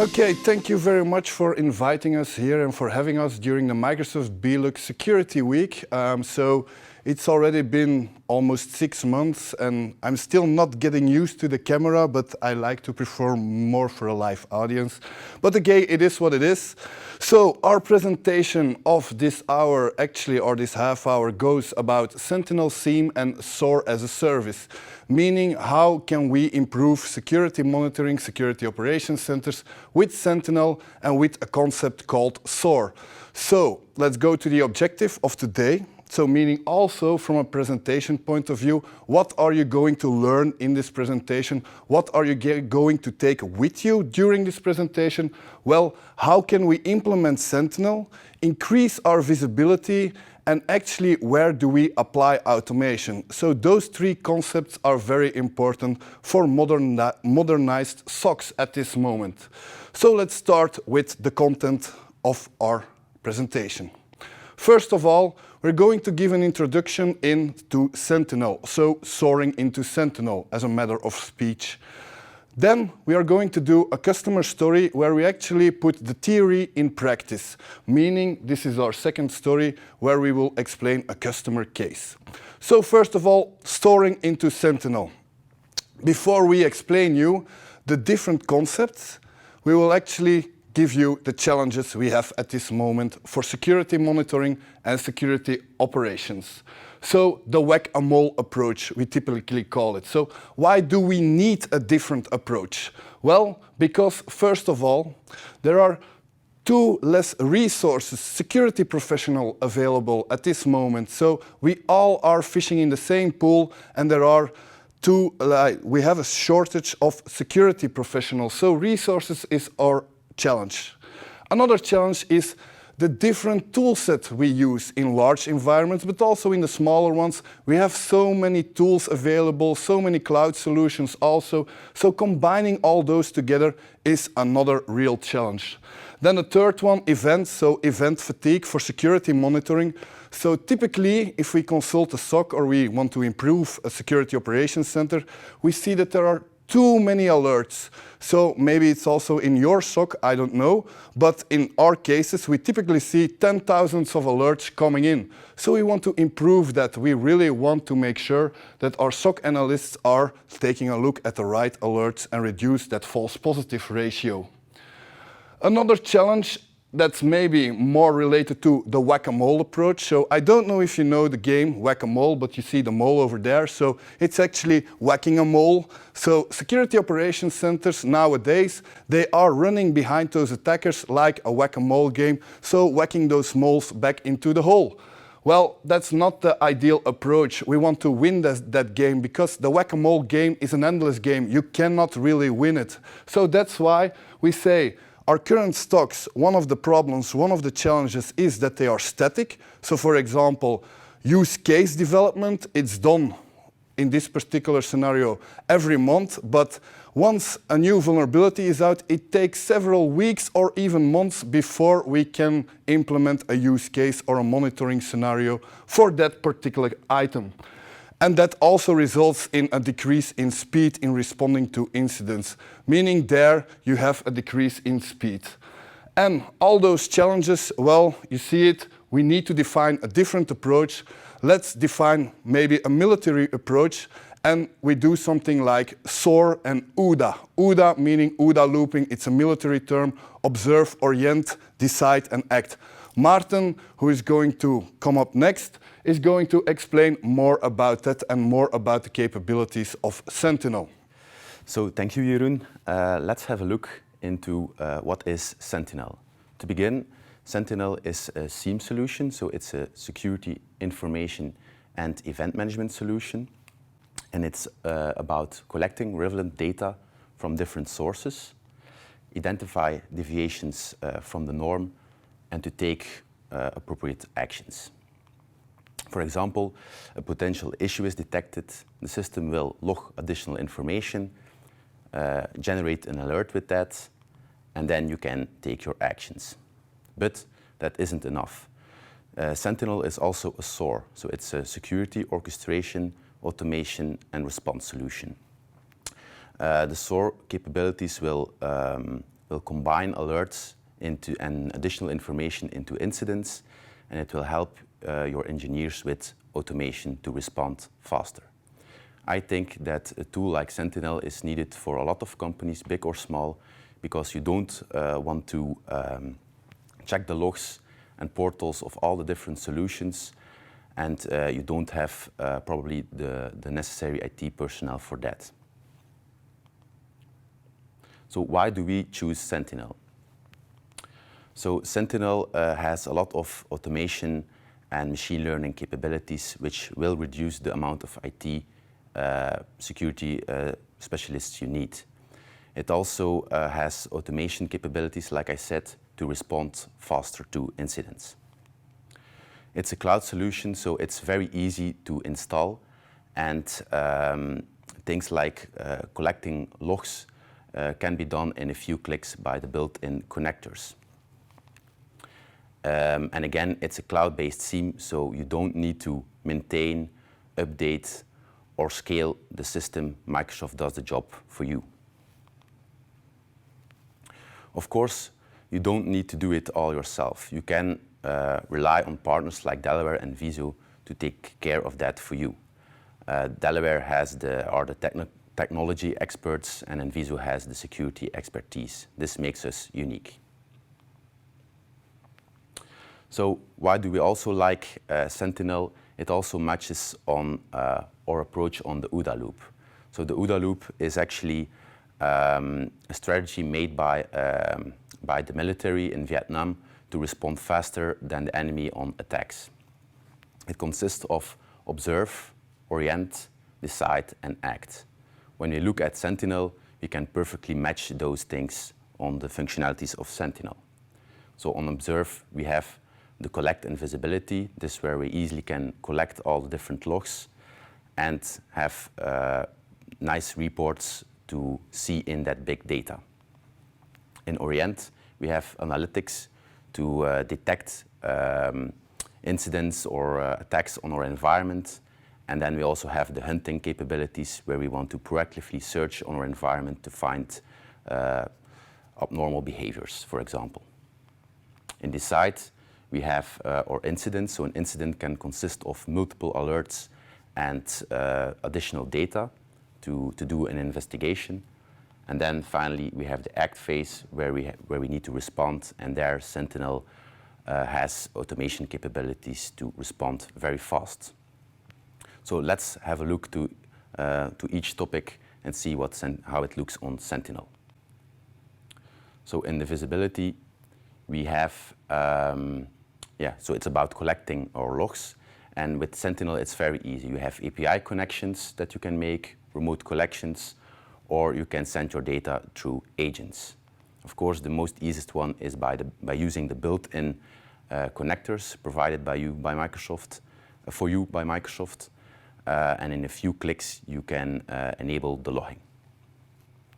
Okay, thank you very much for inviting us here and for having us during the Microsoft BLUX Security Week. So it's already been almost 6 months and I'm still not getting used to the camera, but I like to perform more for a live audience. But again, it is what it is. So our presentation of this hour, actually, or this half hour, goes about Sentinel, SIEM and SOAR as a service, meaning how can we improve security monitoring, security operations centers with Sentinel and with a concept called SOAR. So let's go to the objective of today. So meaning also from a presentation point of view, what are you going to learn in this presentation? What are you going to take with you during this presentation? Well, how can we implement Sentinel, increase our visibility, and actually where do we apply automation? So those three concepts are very important for modernized SOCs at this moment. So let's start with the content of our presentation. First of all, we're going to give an introduction into Sentinel, so soaring into Sentinel as a matter of speech. Then we are going to do a customer story where we actually put the theory in practice, meaning this is our second story where we will explain a customer case. So first of all, soaring into Sentinel. Before we explain you the different concepts, we will actually give you the challenges we have at this moment for security monitoring and security operations. So the whack-a-mole approach, we typically call it. So why do we need a different approach? Well, because first of all, there are too less resources, security professional available at this moment. So we all are fishing in the same pool and there are we have a shortage of security professionals. So resources is our challenge. Another challenge is the different tool set we use in large environments, but also in the smaller ones. We have so many tools available, so many cloud solutions also. So combining all those together is another real challenge. Then the third one, events, so event fatigue for security monitoring. So typically, if we consult a SOC or we want to improve a security operations center, we see that there are too many alerts. So maybe it's also in your SOC, I don't know. But in our cases, we typically see 10,000 of alerts coming in. So we want to improve that. We really want to make sure that our SOC analysts are taking a look at the right alerts and reduce that false positive ratio. Another challenge that's maybe more related to the whack-a-mole approach. So I don't know if you know the game whack-a-mole, but you see the mole over there. So it's actually whacking a mole. So security operations centers nowadays, they are running behind those attackers like a whack-a-mole game. So whacking those moles back into the hole. Well, that's not the ideal approach. We want to win that game because the whack-a-mole game is an endless game. You cannot really win it. So that's why we say, our current stocks, one of the problems, one of the challenges is that they are static. So for example, use case development, it's done in this particular scenario every month, but once a new vulnerability is out, it takes several weeks or even months before we can implement a use case or a monitoring scenario for that particular item. And that also results in a decrease in speed in responding to incidents, meaning there you have a decrease in speed. And all those challenges, well, you see it, we need to define a different approach. Let's define maybe a military approach, and we do something like SOAR and OODA. OODA meaning OODA looping, it's a military term, observe, orient, decide and act. Maarten, who is going to come up next, is going to explain more about that and more about the capabilities of Sentinel. So thank you, Jeroen. Let's have a look into what is Sentinel. To begin, Sentinel is a SIEM solution, so it's a security information and event management solution. And it's about collecting relevant data from different sources, identify deviations from the norm, and to take appropriate actions. For example, a potential issue is detected, the system will log additional information, generate an alert with that, and then you can take your actions. But that isn't enough. Sentinel is also a SOAR, so it's a security orchestration, automation, and response solution. The SOAR capabilities will will combine alerts and additional information into incidents, and it will help your engineers with automation to respond faster. I think that a tool like Sentinel is needed for a lot of companies, big or small, because you don't want to check the logs and portals of all the different solutions, and you don't have probably the necessary IT personnel for that. So why do we choose Sentinel? So Sentinel has a lot of automation and machine learning capabilities, which will reduce the amount of IT security specialists you need. It also has automation capabilities, like I said, to respond faster to incidents. It's a cloud solution, so it's very easy to install, and things like collecting logs can be done in a few clicks by the built-in connectors. And again, it's a cloud-based SIEM, so you don't need to maintain, update, or scale the system. Microsoft does the job for you. Of course, you don't need to do it all yourself. You can rely on partners like Delaware and NVISO to take care of that for you. Delaware are the technology experts, and NVISO has the security expertise. This makes us unique. So why do we also like Sentinel? It also matches on our approach on the OODA Loop. So the OODA Loop is actually a strategy made by the military in Vietnam to respond faster than the enemy on attacks. It consists of observe, orient, decide, and act. When you look at Sentinel, we can perfectly match those things on the functionalities of Sentinel. So on observe, we have the collect and visibility. This is where we easily can collect all the different logs and have nice reports to see in that big data. In orient, we have analytics to detect incidents or attacks on our environment. And then we also have the hunting capabilities, where we want to proactively search on our environment to find abnormal behaviors, for example. In decide, we have our incidents. So an incident can consist of multiple alerts and additional data to do an investigation. And then finally, we have the act phase, where we need to respond, and there Sentinel has automation capabilities to respond very fast. So let's have a look to each topic and see how it looks on Sentinel. So in the visibility, we have, so it's about collecting our logs. And with Sentinel, it's very easy. You have API connections that you can make, remote collections, or you can send your data through agents. Of course, the most easiest one is by using the built-in connectors provided by Microsoft. And in a few clicks, you can enable the logging.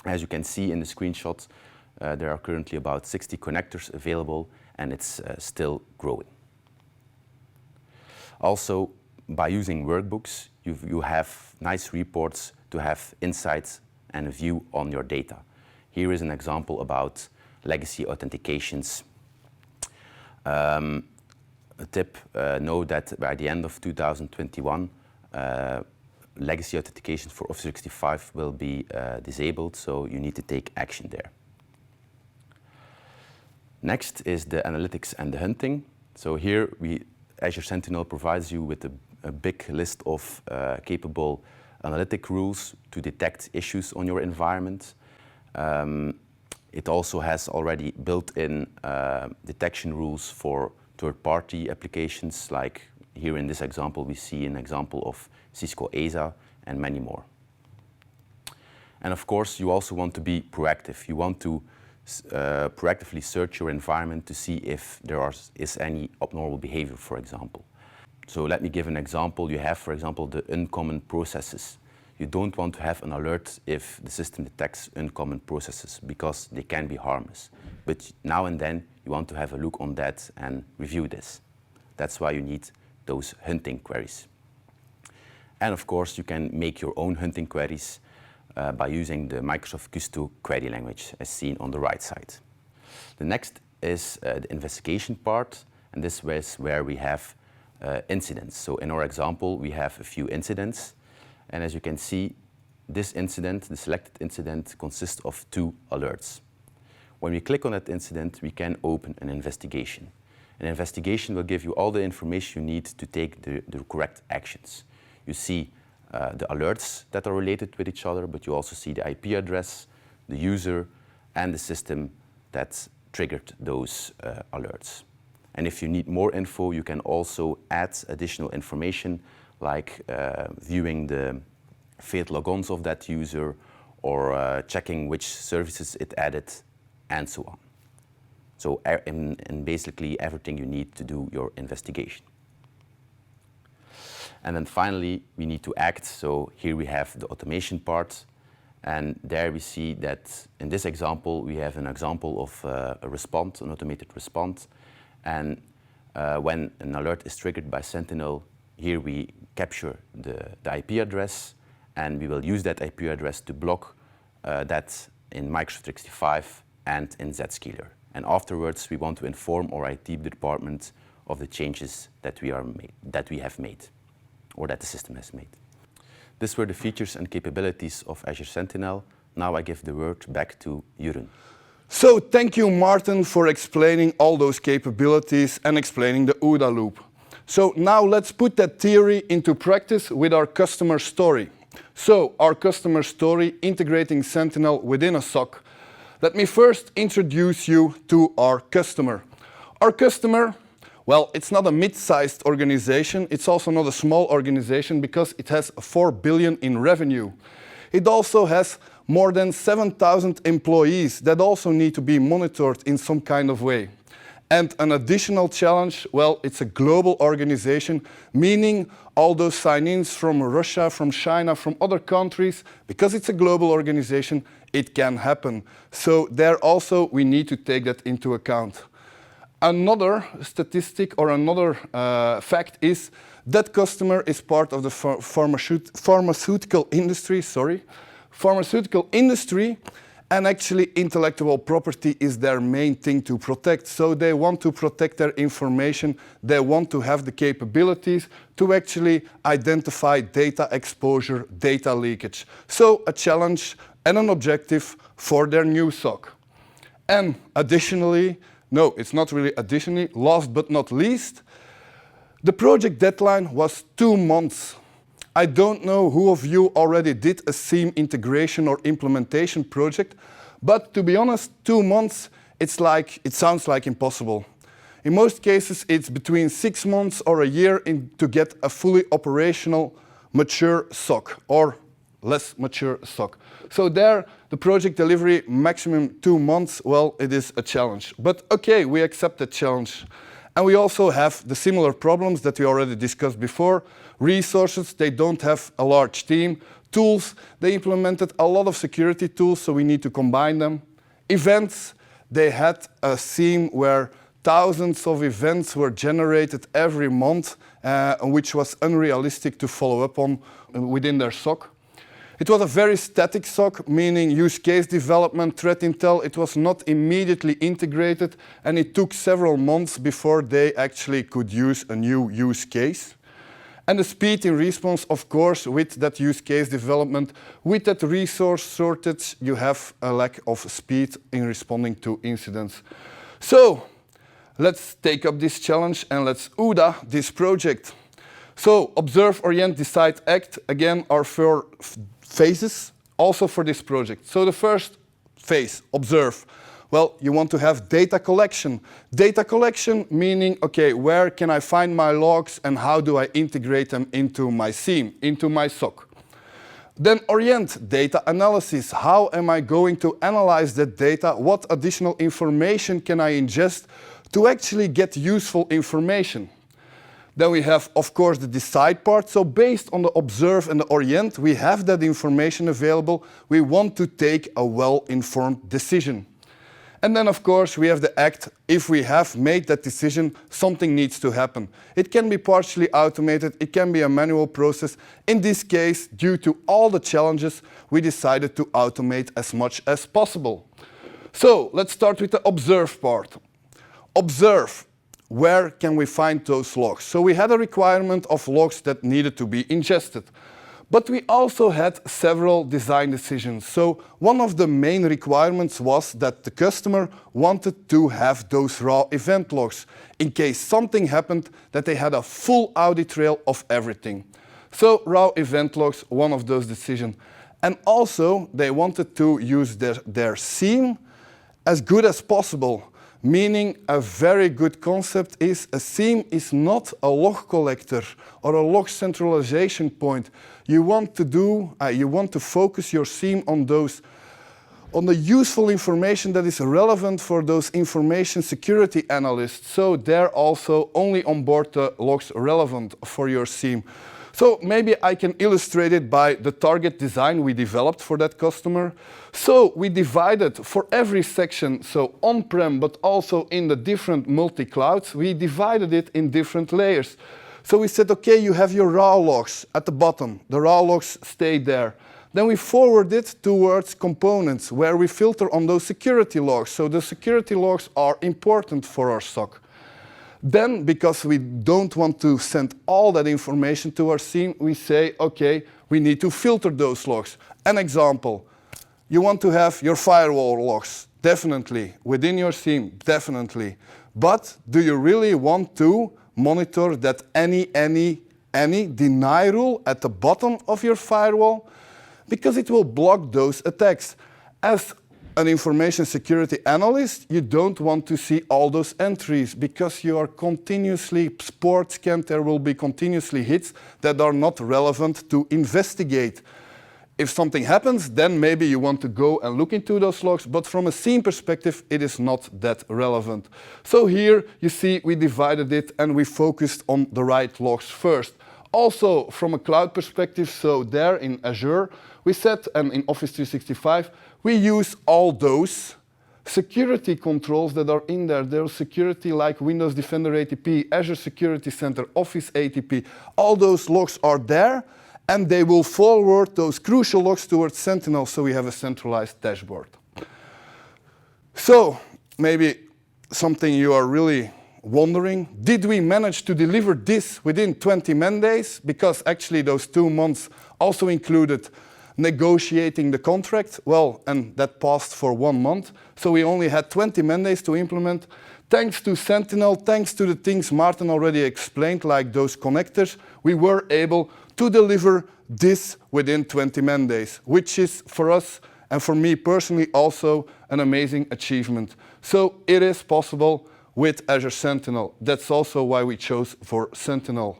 As you can see in the screenshot, there are currently about 60 connectors available, and it's still growing. Also, by using workbooks, you have nice reports to have insights and a view on your data. Here is an example about legacy authentications. A tip, know that by the end of 2021, legacy authentication for Office 365 will be disabled, so you need to take action there. Next is the analytics and the hunting. So here, Azure Sentinel provides you with a big list of capable analytic rules to detect issues on your environment. It also has already built-in detection rules for third-party applications, like here in this example, we see an example of Cisco ASA and many more. And of course, you also want to be proactive. You want to proactively search your environment to see if there is any abnormal behavior, for example. So let me give an example. You have, for example, the uncommon processes. You don't want to have an alert if the system detects uncommon processes, because they can be harmless. But now and then, you want to have a look on that and review this. That's why you need those hunting queries. And of course, you can make your own hunting queries by using the Microsoft Gusto query language, as seen on the right side. The next is the investigation part, and this is where we have incidents. So in our example, we have a few incidents, and as you can see, this incident, the selected incident, consists of 2 alerts. When we click on that incident, we can open an investigation. An investigation will give you all the information you need to take the correct actions. You see the alerts that are related with each other, but you also see the IP address, the user, and the system that triggered those alerts. And if you need more info, you can also add additional information, like viewing the failed logons of that user, or checking which services it added, and so on. So in basically everything you need to do your investigation. And then finally, we need to act. So here we have the automation part. And there we see that in this example, we have an example of a response, an automated response. And when an alert is triggered by Sentinel, here we capture the IP address, and we will use that IP address to block that in Microsoft 365 and in Zscaler. And afterwards, we want to inform our IT department of the changes that we have made, or that the system has made. These were the features and capabilities of Azure Sentinel. Now I give the word back to Jeroen. So thank you, Martin, for explaining all those capabilities and explaining the OODA Loop. So now let's put that theory into practice with our customer story. So our customer story integrating Sentinel within a SOC. Let me first introduce you to our customer. Our customer, well, it's not a mid-sized organization. It's also not a small organization because it has 4 billion in revenue. It also has more than 7,000 employees that also need to be monitored in some kind of way. And an additional challenge, well, it's a global organization, meaning all those sign-ins from Russia, from China, from other countries, because it's a global organization, it can happen. So there also we need to take that into account. Another statistic or another fact is that customer is part of the pharmaceutical industry, and actually intellectual property is their main thing to protect. So they want to protect their information. They want to have the capabilities to actually identify data exposure, data leakage. So a challenge and an objective for their new SOC. And additionally, no, it's not really additionally, last but not least, the project deadline was 2 months. I don't know who of you already did a SIEM integration or implementation project, but to be honest, 2 months, it sounds like impossible. In most cases, it's between 6 months or a year to get a fully operational, mature SOC, or less mature SOC. So there, the project delivery, maximum 2 months, well, it is a challenge. But okay, we accept the challenge. And we also have the similar problems that we already discussed before. Resources, they don't have a large team. Tools, they implemented a lot of security tools, so we need to combine them. Events, they had a SIEM where thousands of events were generated every month, which was unrealistic to follow up on within their SOC. It was a very static SOC, meaning use case development, threat intel. It was not immediately integrated, and it took several months before they actually could use a new use case. And the speed in response, of course, with that use case development, with that resource shortage, you have a lack of speed in responding to incidents. So let's take up this challenge and let's OODA this project. So observe, orient, decide, act, again, are 4 phases also for this project. So the first phase, observe. Well, you want to have data collection. Data collection meaning, okay, where can I find my logs and how do I integrate them into my SIEM, into my SOC? Then orient, data analysis. How am I going to analyze that data? What additional information can I ingest to actually get useful information? Then we have, of course, the decide part. So based on the observe and the orient, we have that information available. We want to take a well-informed decision. And then, of course, we have the act. If we have made that decision, something needs to happen. It can be partially automated. It can be a manual process. In this case, due to all the challenges, we decided to automate as much as possible. So let's start with the observe part. Observe. Where can we find those logs? So we had a requirement of logs that needed to be ingested. But we also had several design decisions. So one of the main requirements was that the customer wanted to have those raw event logs in case something happened, that they had a full audit trail of everything. So raw event logs, one of those decisions. And also they wanted to use their SIEM as good as possible. Meaning a very good concept is a SIEM is not a log collector or a log centralization point. You want to focus your SIEM on the useful information that is relevant for those information security analysts. So they're also only onboard the logs relevant for your SIEM. So maybe I can illustrate it by the target design we developed for that customer. So we divided for every section, so on-prem, but also in the different multi-clouds, we divided it in different layers. So we said, okay, you have your raw logs at the bottom. The raw logs stay there. Then we forward it towards components where we filter on those security logs. So the security logs are important for our SOC. Then, because we don't want to send all that information to our SIEM, we say, okay, we need to filter those logs. An example, you want to have your firewall logs, definitely. Within your SIEM, definitely. But do you really want to monitor that any deny rule at the bottom of your firewall? Because it will block those attacks. As an information security analyst, you don't want to see all those entries because you are continuously port scanned. There will be continuously hits that are not relevant to investigate. If something happens, then maybe you want to go and look into those logs, but from a SIEM perspective, it is not that relevant. So here you see we divided it and we focused on the right logs first. Also from a cloud perspective, so there in Azure, we said, and in Office 365, we use all those security controls that are in there. There's security like Windows Defender ATP, Azure Security Center, Office ATP. All those logs are there, and they will forward those crucial logs towards Sentinel, so we have a centralized dashboard. So maybe something you are really wondering, did we manage to deliver this within 20 man days? Because actually those 2 months also included negotiating the contract, well, and that passed for 1 month. So we only had 20 man days to implement. Thanks to Sentinel, thanks to the things Martin already explained, like those connectors, we were able to deliver this within 20 man days, which is for us and for me personally also an amazing achievement. So it is possible with Azure Sentinel. That's also why we chose for Sentinel.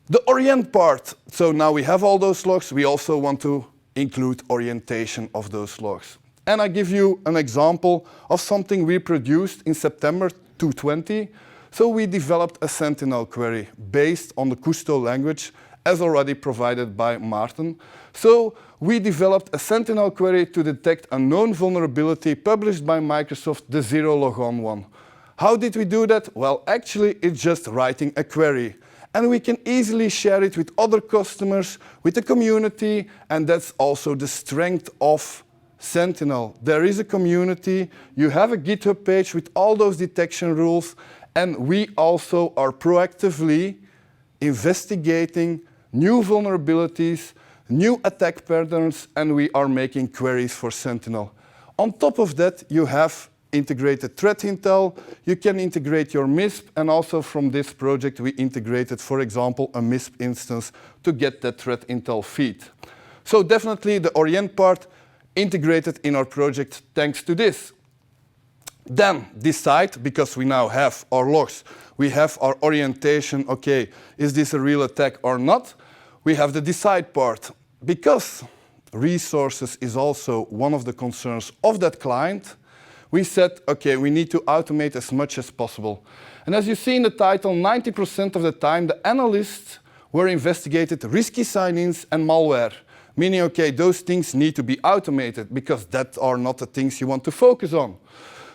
The orient part, so now we have all those logs, we also want to include orientation of those logs. And I give you an example of something we produced in September 2020. So we developed a Sentinel query based on the Kusto language as already provided by Martin. So we developed a Sentinel query to detect a known vulnerability published by Microsoft, the zero logon one. How did we do that? Well, actually, it's just writing a query. And we can easily share it with other customers, with the community, and that's also the strength of Sentinel. There is a community, you have a GitHub page with all those detection rules, and we also are proactively investigating new vulnerabilities, new attack patterns, and we are making queries for Sentinel. On top of that, you have integrated threat intel, you can integrate your MISP, and also from this project we integrated, for example, a MISP instance to get that threat intel feed. So definitely the orient part integrated in our project thanks to this. Then decide, because we now have our logs, we have our orientation, okay, is this a real attack or not? We have the decide part, because resources is also one of the concerns of that client. We said, okay, we need to automate as much as possible. And as you see in the title, 90% of the time, the analysts were investigated risky sign-ins and malware. Meaning, okay, those things need to be automated because that are not the things you want to focus on.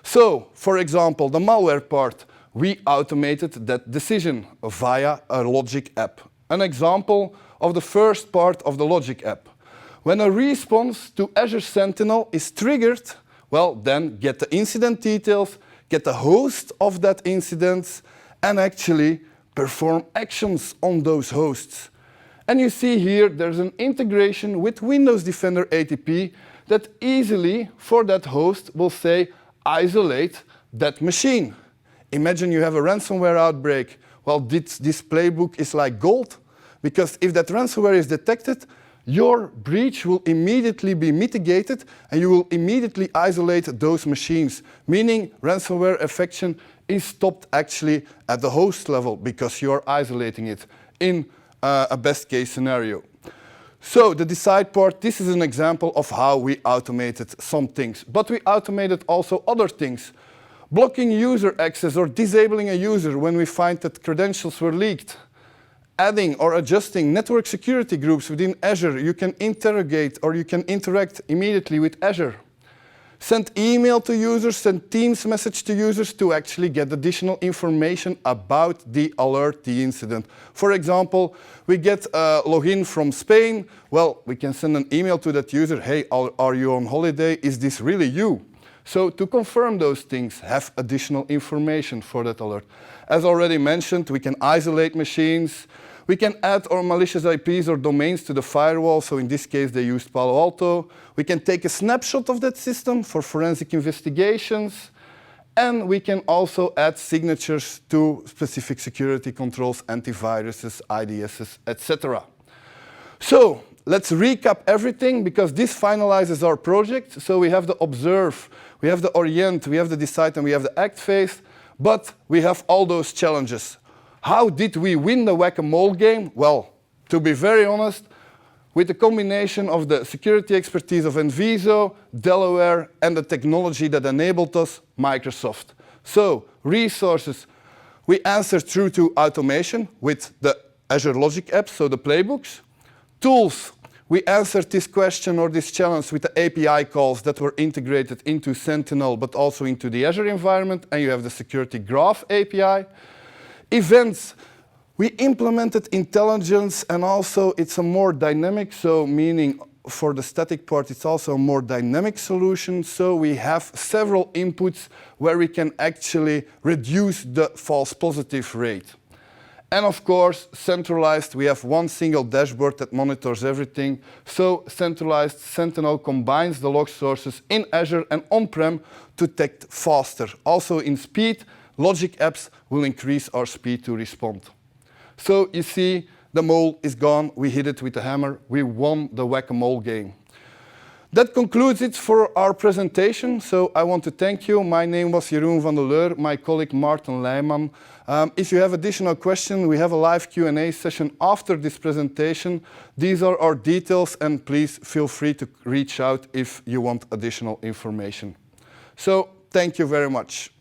So, for example, the malware part, we automated that decision via a logic app. An example of the first part of the logic app. When a response to Azure Sentinel is triggered, Well, then get the incident details, get the host of that incident, and actually perform actions on those hosts. And you see here there's an integration with Windows Defender ATP that easily, for that host, will say, isolate that machine. Imagine you have a ransomware outbreak. Well, this playbook is like gold, because if that ransomware is detected, your breach will immediately be mitigated and you will immediately isolate those machines, meaning ransomware infection is stopped actually at the host level because you are isolating it in a best case scenario. So the decide part, this is an example of how we automated some things, but we automated also other things. Blocking user access or disabling a user when we find that credentials were leaked. Adding or adjusting network security groups within Azure. You can interrogate or you can interact immediately with Azure. Send email to users, send Teams message to users to actually get additional information about the alert, the incident. For example, we get a login from Spain. Well, we can send an email to that user. Hey, are you on holiday? Is this really you? So to confirm those things, have additional information for that alert. As already mentioned, we can isolate machines. We can add our malicious IPs or domains to the firewall. So in this case, they used Palo Alto. We can take a snapshot of that system for forensic investigations. And we can also add signatures to specific security controls, antiviruses, IDSs, etc. So let's recap everything, because this finalizes our project. So we have the observe, we have the orient, we have the decide, and we have the act phase. But we have all those challenges. How did we win the whack-a-mole game? Well, to be very honest, with the combination of the security expertise of NVISO, Delaware, and the technology that enabled us, Microsoft. So, resources, we answered through to automation with the Azure Logic apps, so the playbooks. Tools, we answered this question or this challenge with the API calls that were integrated into Sentinel, but also into the Azure environment, and you have the Security Graph API. Events, we implemented intelligence, and also it's a more dynamic, so meaning for the static part, it's also a more dynamic solution. So we have several inputs where we can actually reduce the false positive rate. And of course, centralized, we have one single dashboard that monitors everything. So centralized Sentinel combines the log sources in Azure and on-prem to detect faster. Also in speed, Logic apps will increase our speed to respond. So you see, the mole is gone. We hit it with a hammer. We won the whack-a-mole game. That concludes it for our presentation. So I want to thank you. My name was Jeroen van der Leur, my colleague Maarten Leijman. If you have additional questions, we have a live Q&A session after this presentation. These are our details, and please feel free to reach out if you want additional information. So thank you very much.